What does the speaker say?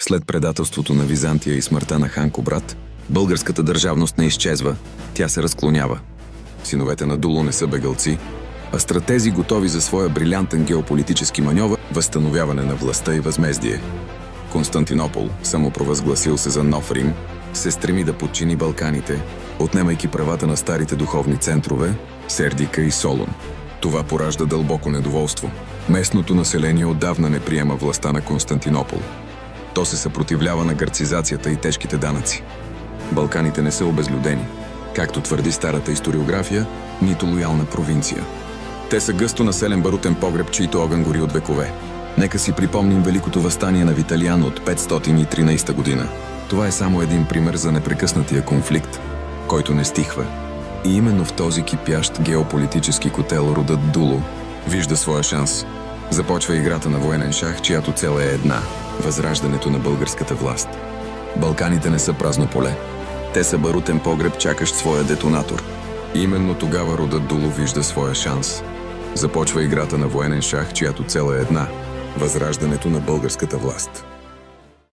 След предателството на Византия и смъртта на хан Кубрат, българската държавност не изчезва, тя се разклонява. Синовете на Дуло не са бегълци, а стратези готови за своя брилянтен геополитически маньовър, възстановяване на властта и възмездие. Константинопол, самопровъзгласил се за нов Рим, се стреми да подчини Балканите, отнемайки правата на старите духовни центрове – Сердика и Солун. Това поражда дълбоко недоволство. Местното население отдавна не приема властта на Константинопол. То се съпротивлява на гърцизацията и тежките данъци. Балканите не са обезлюдени, както твърди старата историография, нито лоялна провинция. Те са гъсто населен барутен погреб, чийто огън гори от векове. Нека си припомним Великото въстание на Виталиан от 513 година. Това е само един пример за непрекъснатия конфликт, който не стихва. И именно в този кипящ геополитически котел родът Дуло вижда своя шанс. Започва играта на военен шах, чиято цел е една – възраждането на българската власт. Балканите не са празно поле. Те са барутен погреб, чакащ своя детонатор. И именно тогава родът Дуло вижда своя шанс. Започва играта на военен шах, чиято цел е една – възраждането на българската власт.